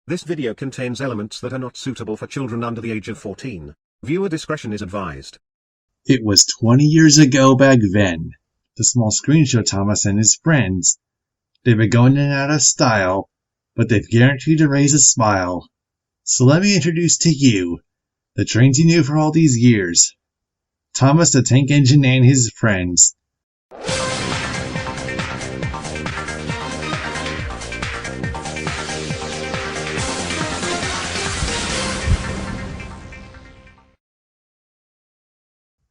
This video contains elements that are not suitable for children under the age of 14. Viewer discretion is advised. It was 20 years ago back then. The small screen showed Thomas and his friends. They've been going in and out of style, but they've guaranteed to raise a smile. So let me introduce to you the trains you knew for all these years. Thomas the Tank Engine and his friends.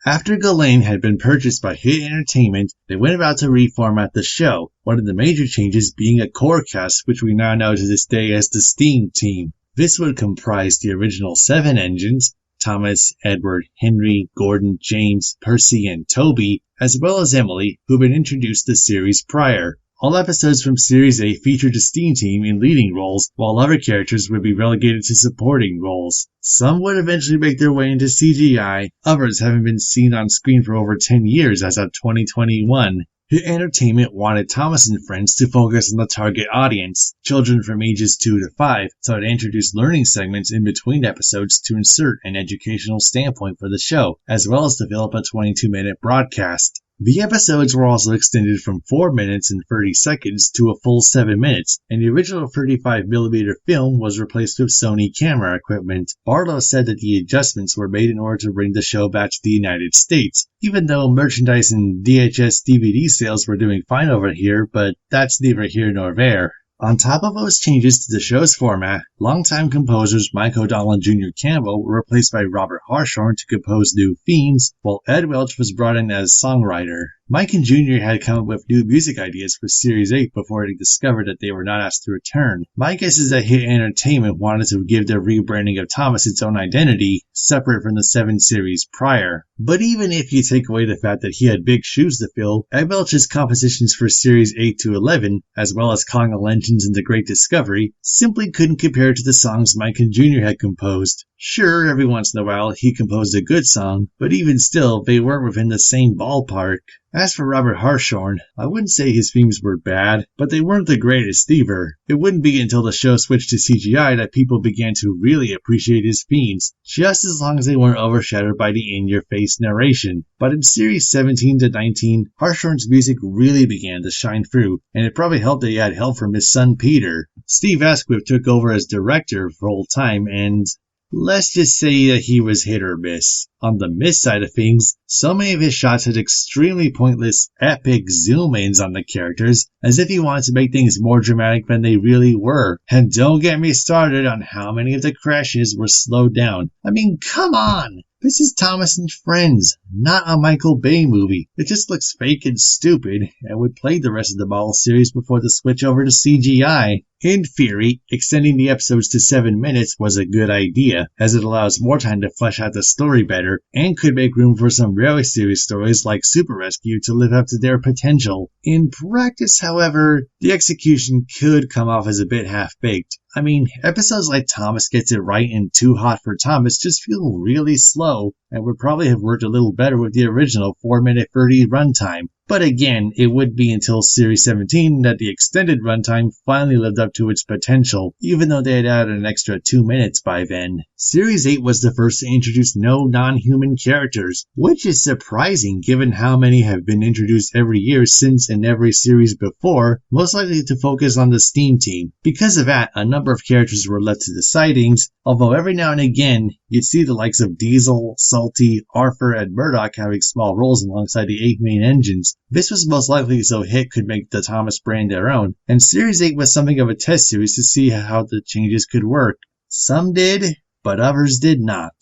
After Ghislaine had been purchased by Hit Entertainment, they went about to reformat the show, one of the major changes being a core cast which we now know to this day as the Steam Team. This would comprise the original 7 engines, Thomas, Edward, Henry, Gordon, James, Percy, and Toby, as well as Emily, who had been introduced the series prior. All episodes from Series 8 featured the Steam Team in leading roles, while other characters would be relegated to supporting roles. Some would eventually make their way into CGI, others having been seen on screen for over 10 years as of 2021. Hit Entertainment wanted Thomas and Friends to focus on the target audience, children from ages 2 to 5, so it introduced learning segments in between episodes to insert an educational standpoint for the show, as well as develop a 22-minute broadcast. The episodes were also extended from 4 minutes and 30 seconds to a full 7 minutes, and the original 35mm film was replaced with Sony camera equipment. Barlow said that the adjustments were made in order to bring the show back to the United States, even though merchandise and VHS DVD sales were doing fine over here, but that's neither here nor there. On top of those changes to the show's format, longtime composers Mike O'Donnell and Junior Campbell were replaced by Robert Harshorn to compose new themes, while Ed Welch was brought in as songwriter. Mike and Junior had come up with new music ideas for Series 8 before they discovered that they were not asked to return. My guess is that Hit Entertainment wanted to give their rebranding of Thomas its own identity, separate from the 7 series prior. But even if you take away the fact that he had big shoes to fill, Ed Welch's compositions for Series 8 to 11, as well as Conga Legends and The Great Discovery, simply couldn't compare to the songs Mike and Junior had composed. Sure, every once in a while he composed a good song, but even still, they weren't within the same ballpark. As for Robert Harshorn, I wouldn't say his themes were bad, but they weren't the greatest either. It wouldn't be until the show switched to CGI that people began to really appreciate his themes, just as long as they weren't overshadowed by the in-your-face narration. But in Series 17 to 19, Harshorn's music really began to shine through, and it probably helped that he had help from his son Peter. Steve Asquith took over as director full-time, and let's just say that he was hit or miss. On the miss side of things, so many of his shots had extremely pointless, epic zoom-ins on the characters, as if he wanted to make things more dramatic than they really were. And don't get me started on how many of the crashes were slowed down. I mean, come on! This is Thomas and Friends, not a Michael Bay movie. It just looks fake and stupid, and would play the rest of the Marvel series before the switch over to CGI. In theory, extending the episodes to 7 minutes was a good idea, as it allows more time to flesh out the story better, and could make room for some really serious stories like Super Rescue to live up to their potential. In practice, however, the execution could come off as a bit half-baked. I mean, episodes like Thomas Gets It Right and Too Hot for Thomas just feel really slow, and would probably have worked a little better with the original 4-minute 30 runtime. But again, it would be until Series 17 that the extended runtime finally lived up to its potential, even though they had added an extra 2 minutes by then. Series 8 was the first to introduce no non-human characters, which is surprising given how many have been introduced every year since in every series before, most likely to focus on the Steam Team. Because of that, a number of characters were left to the sightings, although every now and again, you'd see the likes of Diesel, Salty, Arthur, and Murdoch having small roles alongside the 8 main engines. This was most likely so Hit could make the Thomas brand their own, and Series 8 was something of a test series to see how the changes could work. Some did, but others did not.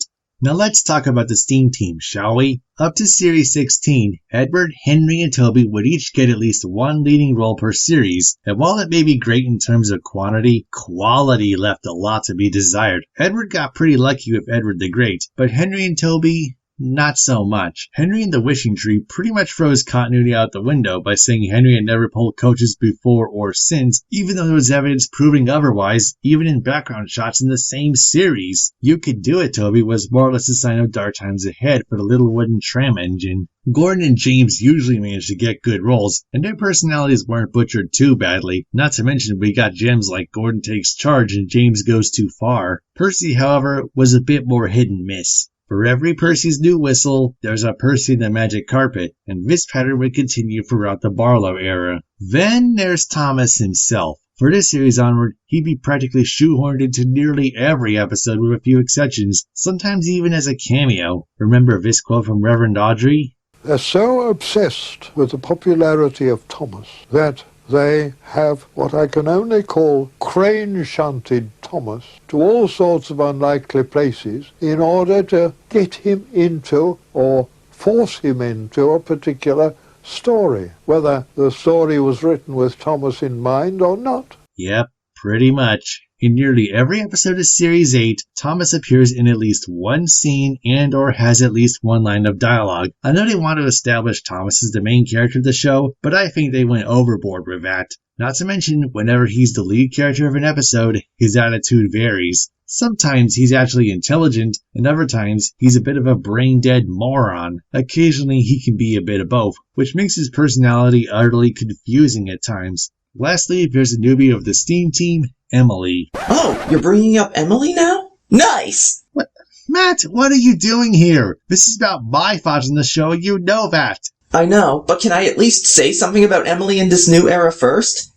Now let's talk about the Steam Team, shall we? Up to Series 16, Edward, Henry, and Toby would each get at least one leading role per series, and while it may be great in terms of quantity, quality left a lot to be desired. Edward got pretty lucky with Edward the Great, but Henry and Toby, not so much. Henry and the Wishing Tree pretty much froze continuity out the window by saying Henry had never pulled coaches before or since, even though there was evidence proving otherwise, even in background shots in the same series. "You could do it, Toby" was more or less a sign of dark times ahead for the little wooden tram engine. Gordon and James usually managed to get good roles, and their personalities weren't butchered too badly. Not to mention we got gems like Gordon takes charge and James goes too far. Percy, however, was a bit more hit and miss. For every Percy's new whistle, there's a Percy in the magic carpet, and this pattern would continue throughout the Barlow era. Then there's Thomas himself. For this series onward, he'd be practically shoehorned into nearly every episode with a few exceptions, sometimes even as a cameo. Remember this quote from Reverend Audrey? "They're so obsessed with the popularity of Thomas that they have what I can only call crane-shunted Thomas to all sorts of unlikely places in order to get him into or force him into a particular story, whether the story was written with Thomas in mind or not." Yep, pretty much. In nearly every episode of Series 8, Thomas appears in at least one scene and or has at least one line of dialogue. I know they want to establish Thomas as the main character of the show, but I think they went overboard with that. Not to mention, whenever he's the lead character of an episode, his attitude varies. Sometimes he's actually intelligent, and other times he's a bit of a brain-dead moron. Occasionally he can be a bit of both, which makes his personality utterly confusing at times. Lastly, there's a newbie of the STEAM team, Emily. Oh, you're bringing up Emily now? Nice! What? Matt, what are you doing here? This is about my thoughts on the show, you know that. I know, but can I at least say something about Emily in this new era first?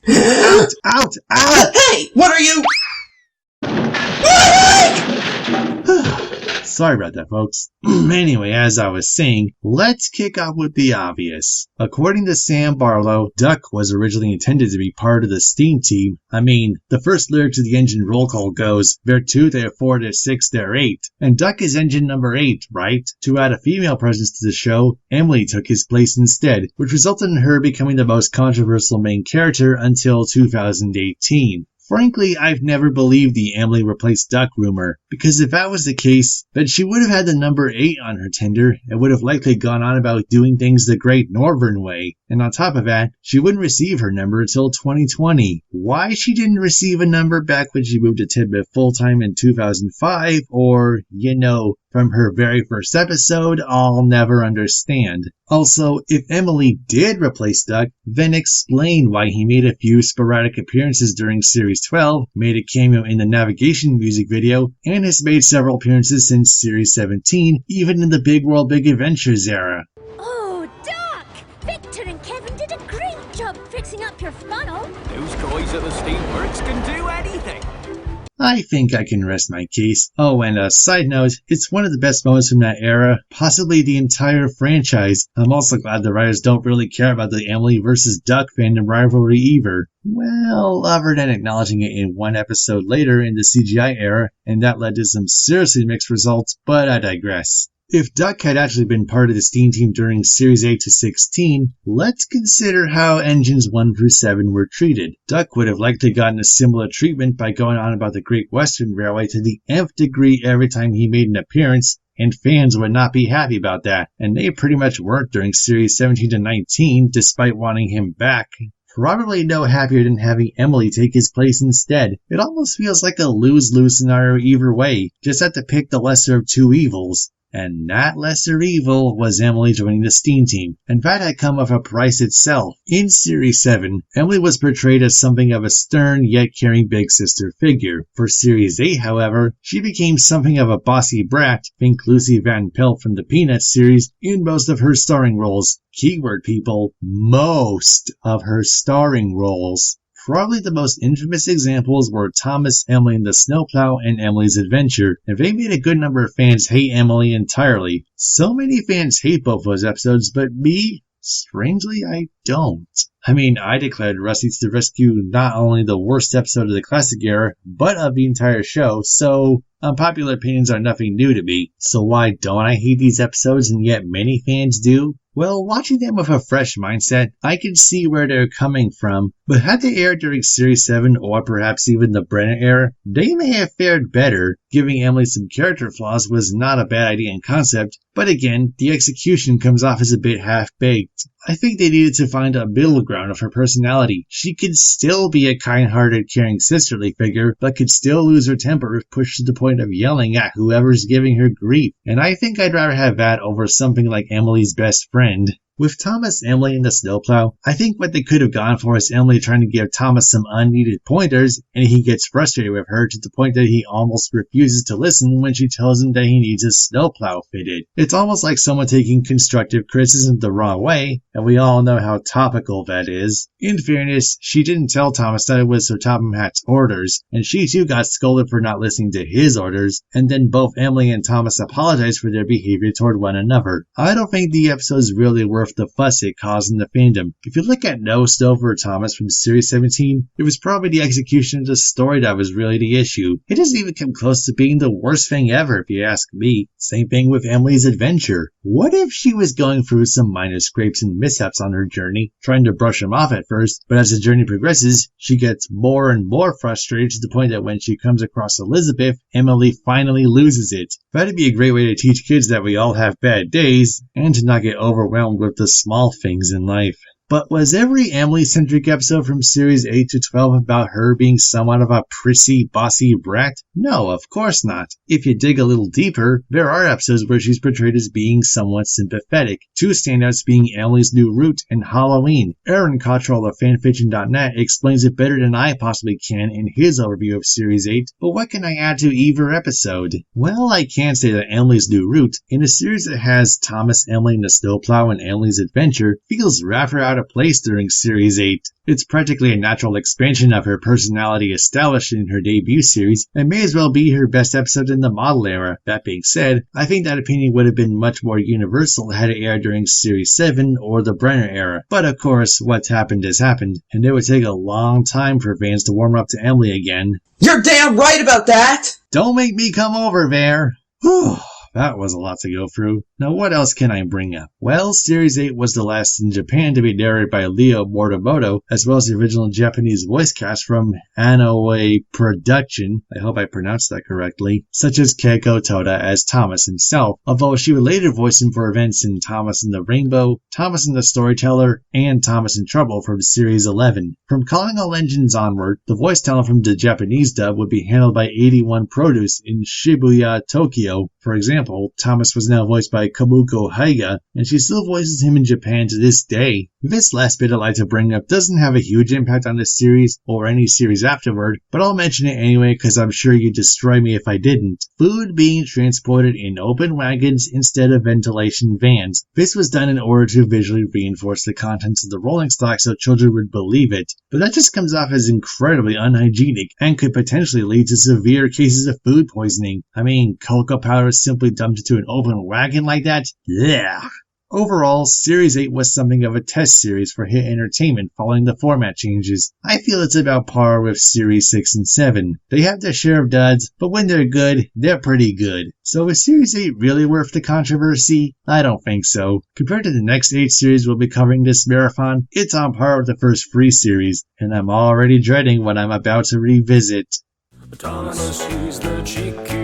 Out! Hey, what are you... Sorry about that, folks. Anyway, as I was saying, let's kick off with the obvious. According to Sam Barlow, Duck was originally intended to be part of the STEAM team. I mean, the first lyric to the engine roll call goes, "They're 2, they're 4, they're 6, they're 8. And Duck is engine number 8, right? To add a female presence to the show, Emily took his place instead, which resulted in her becoming the most controversial main character until 2018. Frankly, I've never believed the Emily replaced Duck rumor, because if that was the case, then she would have had the number 8 on her tender and would have likely gone on about doing things the Great Northern way. And on top of that, she wouldn't receive her number until 2020. Why she didn't receive a number back when she moved to Tidbit full-time in 2005, or, from her very first episode, I'll never understand. Also, if Emily did replace Duck, then explain why he made a few sporadic appearances during Series 12, made a cameo in the navigation music video, and has made several appearances since Series 17, even in the Big World Big Adventures era. Oh, Doc! Victor and Kevin did a great job fixing up your funnel. Those guys at the Steamworks can do anything. I think I can rest my case. Oh, and a side note, it's one of the best moments from that era, possibly the entire franchise. I'm also glad the writers don't really care about the Emily versus Duck fandom rivalry either. Well, other than acknowledging it in one episode later in the CGI era, and that led to some seriously mixed results, but I digress. If Duck had actually been part of the STEAM team during Series 8 to 16, let's consider how Engines 1 through 7 were treated. Duck would have likely gotten a similar treatment by going on about the Great Western Railway to the nth degree every time he made an appearance, and fans would not be happy about that, and they pretty much weren't during Series 17 to 19, despite wanting him back. Probably no happier than having Emily take his place instead. It almost feels like a lose-lose scenario either way, just have to pick the lesser of two evils. And that lesser evil was Emily joining the STEAM team, and that had come with a price itself. In Series 7, Emily was portrayed as something of a stern yet caring big sister figure. For Series 8, however, she became something of a bossy brat, think Lucy Van Pelt from the Peanuts series, in most of her starring roles. Keyword people, most of her starring roles. Probably the most infamous examples were Thomas, Emily and the Snowplow, and Emily's Adventure, and they made a good number of fans hate Emily entirely. So many fans hate both those episodes, but me, strangely, I don't. I mean, I declared Rusty's to Rescue not only the worst episode of the classic era, but of the entire show, so unpopular opinions are nothing new to me. So why don't I hate these episodes and yet many fans do? Well, watching them with a fresh mindset, I can see where they're coming from, but had they aired during Series 7 or perhaps even the Brenner era, they may have fared better. Giving Emily some character flaws was not a bad idea in concept, but again, the execution comes off as a bit half-baked. I think they needed to find a middle ground of her personality. She could still be a kind-hearted, caring sisterly figure, but could still lose her temper if pushed to the point of yelling at whoever's giving her grief. And I think I'd rather have that over something like Emily's best friend. With Thomas, Emily, and the snowplow, I think what they could have gone for is Emily trying to give Thomas some unneeded pointers, and he gets frustrated with her to the point that he almost refuses to listen when she tells him that he needs a snowplow fitted. It's almost like someone taking constructive criticism the wrong way, and we all know how topical that is. In fairness, she didn't tell Thomas that it was Sir Topham Hatt's orders, and she too got scolded for not listening to his orders, and then both Emily and Thomas apologized for their behavior toward one another. I don't think the episode's really worth the fuss it caused in the fandom. If you look at No Stover or Thomas from Series 17, it was probably the execution of the story that was really the issue. It doesn't even come close to being the worst thing ever, if you ask me. Same thing with Emily's adventure. What if she was going through some minor scrapes and mishaps on her journey, trying to brush them off at first, but as the journey progresses, she gets more and more frustrated to the point that when she comes across Elizabeth, Emily finally loses it. That'd be a great way to teach kids that we all have bad days, and to not get overwhelmed with the small things in life. But was every Emily-centric episode from Series 8 to 12 about her being somewhat of a prissy, bossy brat? No, of course not. If you dig a little deeper, there are episodes where she's portrayed as being somewhat sympathetic. Two standouts being Emily's New Route and Halloween. Aaron Cottrell of fanfiction.net explains it better than I possibly can in his overview of Series 8, but what can I add to either episode? Well, I can say that Emily's New Route, in a series that has Thomas, Emily, and the Snowplow and Emily's adventure, feels rather out of place during Series 8. It's practically a natural expansion of her personality established in her debut series, and may as well be her best episode in the model era. That being said, I think that opinion would have been much more universal had it aired during Series 7 or the Brenner era. But of course, what's happened has happened, and it would take a long time for fans to warm up to Emily again. You're damn right about that! Don't make me come over there! Whew. That was a lot to go through. Now what else can I bring up? Well, Series 8 was the last in Japan to be narrated by Leo Morimoto, as well as the original Japanese voice cast from Anoa'i Production, I hope I pronounced that correctly, such as Keiko Toda as Thomas himself, although she would later voice him for events in Thomas and the Rainbow, Thomas and the Storyteller, and Thomas in Trouble from Series 11. From Calling All Engines onward, the voice talent from the Japanese dub would be handled by 81 Produce in Shibuya, Tokyo. For example, Thomas was now voiced by Kabuko Haiga, and she still voices him in Japan to this day. This last bit I'd like to bring up doesn't have a huge impact on this series, or any series afterward, but I'll mention it anyway because I'm sure you'd destroy me if I didn't. Food being transported in open wagons instead of ventilation vans. This was done in order to visually reinforce the contents of the rolling stock so children would believe it, but that just comes off as incredibly unhygienic, and could potentially lead to severe cases of food poisoning. I mean, cocoa powder is simply dumped into an open wagon like that? Yeah. Overall, Series 8 was something of a test series for Hit Entertainment following the format changes. I feel it's about par with Series 6 and 7. They have their share of duds, but when they're good, they're pretty good. So is Series 8 really worth the controversy? I don't think so. Compared to the next 8 series we'll be covering this marathon, it's on par with the first 3 series, and I'm already dreading what I'm about to revisit. Thomas, he's the cheeky